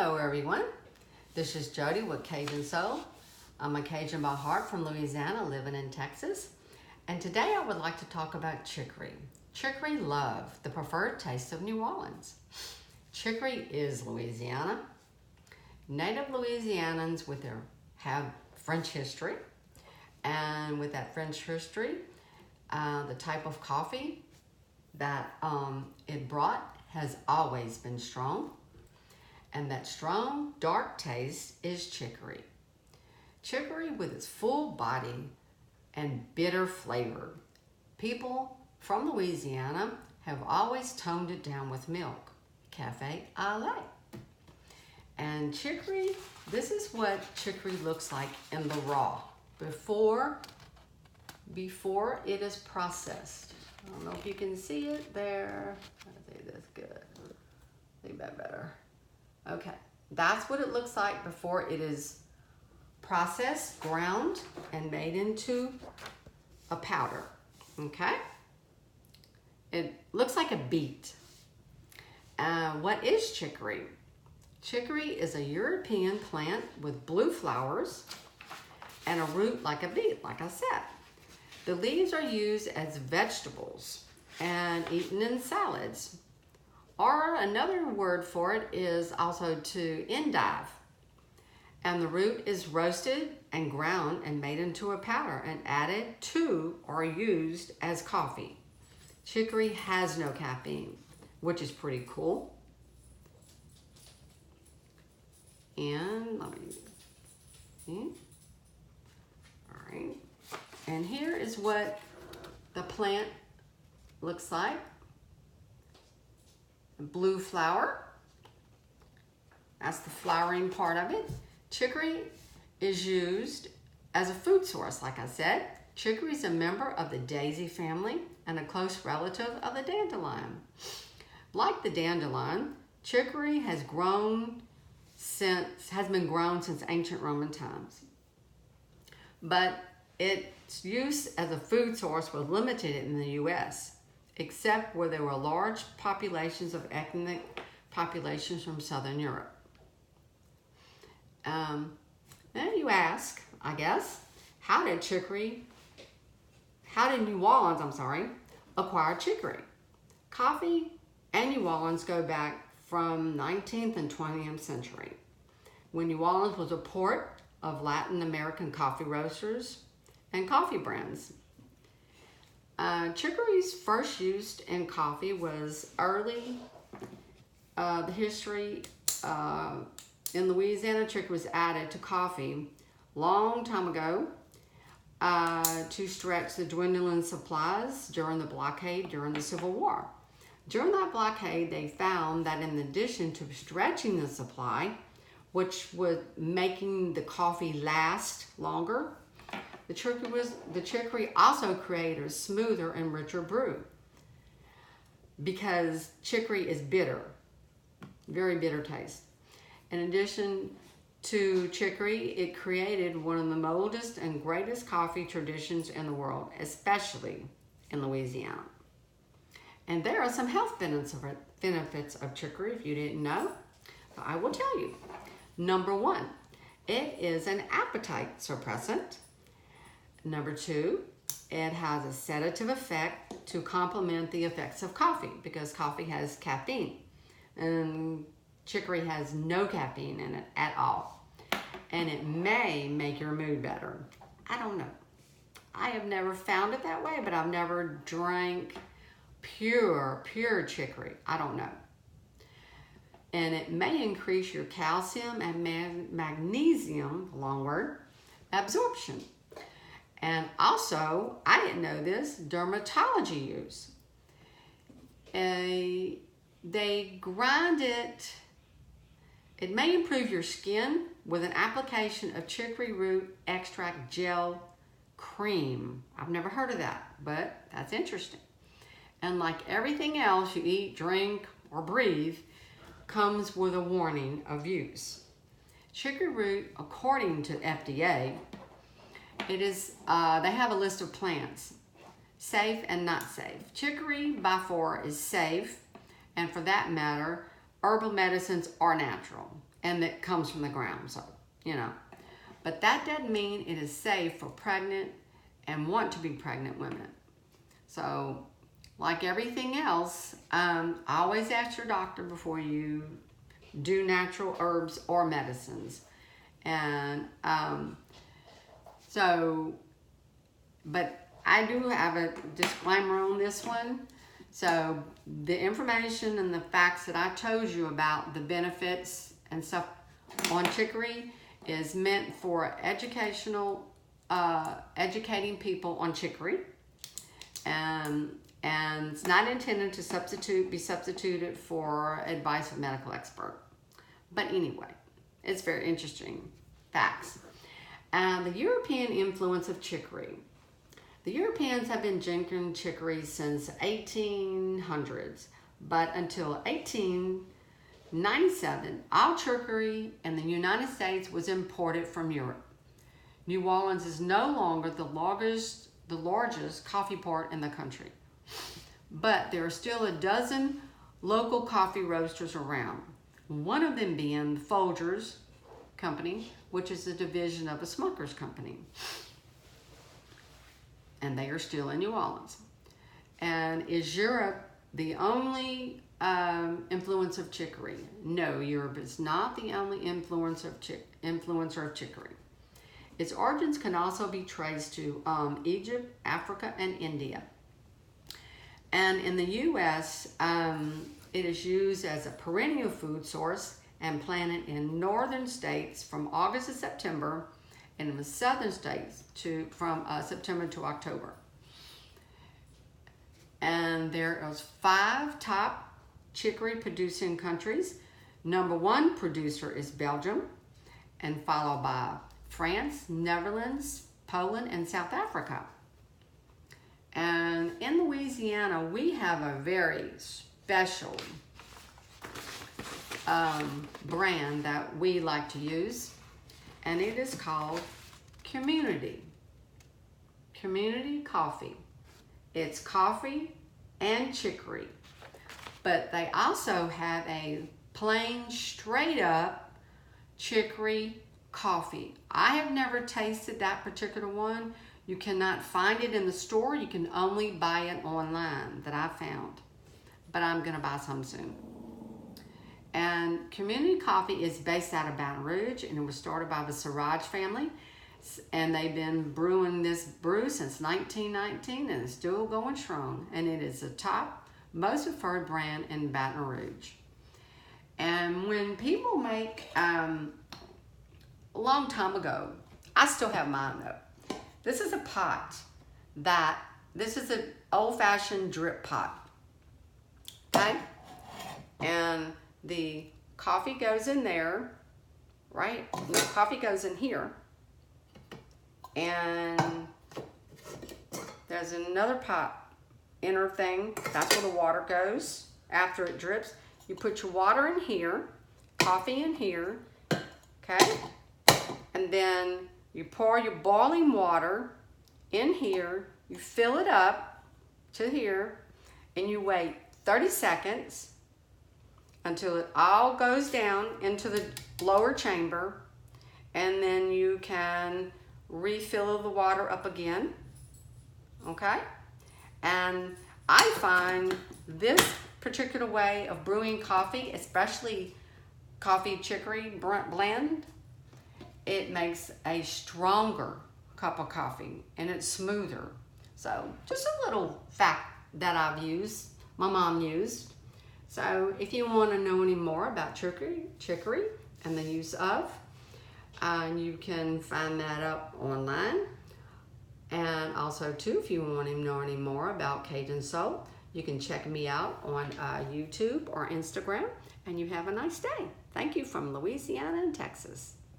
Hello everyone, this is Jody with Cajun Soul. I'm a Cajun by heart from Louisiana, living in Texas. And today I would like to talk about chicory. Chicory Love, the preferred taste of New Orleans. Chicory is Louisiana. Native Louisianans have French history. And with that French history, the type of coffee that it brought has always been strong. And that strong, dark taste is chicory. Chicory with its full body and bitter flavor. People from Louisiana have always toned it down with milk, cafe au lait. And chicory, this is what chicory looks like in the raw, before it is processed. I don't know if you can see it there. I think that's good. I think that better. Okay, that's what it looks like before it is processed, ground, and made into a powder, okay? It looks like a beet. What is chicory? Chicory is a European plant with blue flowers and a root like a beet, like I said. The leaves are used as vegetables and eaten in salads. Or another word for it is also to endive. And the root is roasted and ground and made into a powder and added to or used as coffee. Chicory has no caffeine, which is pretty cool. And let me see. All right. And here is what the plant looks like. Blue flower, that's the flowering part of it. Chicory is used as a food source, like I said. Chicory is a member of the daisy family and a close relative of the dandelion. Like the dandelion, chicory has been grown since ancient Roman times. But its use as a food source was limited in the U.S., except where there were large populations of ethnic populations from Southern Europe. And you ask, I guess, how did New Orleans, acquire chicory? Coffee and New Orleans go back from 19th and 20th century, when New Orleans was a port of Latin American coffee roasters and coffee brands. Chicory's first use in coffee was early. The history in Louisiana, chicory was added to coffee long time ago to stretch the dwindling supplies during the blockade during the Civil War. During that blockade, they found that in addition to stretching the supply, which was making the coffee last longer, the chicory also created a smoother and richer brew, because chicory is bitter, very bitter taste. In addition to chicory, it created one of the oldest and greatest coffee traditions in the world, especially in Louisiana. And there are some health benefits of chicory, if you didn't know. But I will tell you. Number 1, it is an appetite suppressant. Number 2, it has a sedative effect to complement the effects of coffee, because coffee has caffeine and chicory has no caffeine in it at all. And it may make your mood better. I don't know. I have never found it that way, but I've never drank pure chicory. I don't know. And it may increase your calcium and magnesium, long word, absorption. And also, I didn't know this, dermatology use. They grind it. It may improve your skin with an application of chicory root extract gel cream. I've never heard of that, but that's interesting. And like everything else you eat, drink, or breathe, comes with a warning of use. Chicory root, according to FDA, it is, they have a list of plants, safe and not safe. Chicory by far is safe, and for that matter, herbal medicines are natural. and that comes from the ground, so, you know. But that doesn't mean it is safe for pregnant and want to be pregnant women. So, like everything else, always ask your doctor before you do natural herbs or medicines. And but I do have a disclaimer on this one. So the information and the facts that I told you about the benefits and stuff on chicory is meant for educational, educating people on chicory. And it's not intended to be substituted for advice of a medical expert. But anyway, it's very interesting facts. The European influence of chicory. The Europeans have been drinking chicory since 1800s, but until 1897, all chicory in the United States was imported from Europe. New Orleans is no longer the largest coffee port in the country, but there are still a dozen local coffee roasters around. One of them being the Folgers Company, which is a division of a Smucker's Company. And they are still in New Orleans. And is Europe the only influence of chicory? No, Europe is not the only influencer of chicory. Its origins can also be traced to Egypt, Africa, and India. And in the U.S., it is used as a perennial food source and planted in northern states from August to September, and in the southern states from September to October. And there are 5 top chicory producing countries. Number 1 producer is Belgium, and followed by France, Netherlands, Poland, and South Africa. And in Louisiana, we have a very special brand that we like to use, and it is called Community Coffee. It's coffee and chicory, but they also have a plain, straight up chicory coffee. I have never tasted that particular one. You cannot find it in the store. You can only buy it online that I found, but I'm gonna buy some soon. And Community Coffee is based out of Baton Rouge, and it was started by the Siraj family. And they've been brewing this brew since 1919, and it's still going strong. And it is the top, most preferred brand in Baton Rouge. And when people make, a long time ago, I still have mine though. This is a pot this is an old-fashioned drip pot, okay? And the coffee goes in there, right? The coffee goes in here. And there's another pot, inner thing. That's where the water goes after it drips. You put your water in here, coffee in here, okay? And then you pour your boiling water in here. You fill it up to here, and you wait 30 seconds until it all goes down into the lower chamber, and then you can refill the water up again, okay? And I find this particular way of brewing coffee, especially coffee chicory blend, it makes a stronger cup of coffee and it's smoother. So just a little fact that I've used, my mom used. So if you want to know any more about chicory and the use of, you can find that up online. And also too, if you want to know any more about Cajun Soul, you can check me out on YouTube or Instagram. And you have a nice day. Thank you from Louisiana and Texas.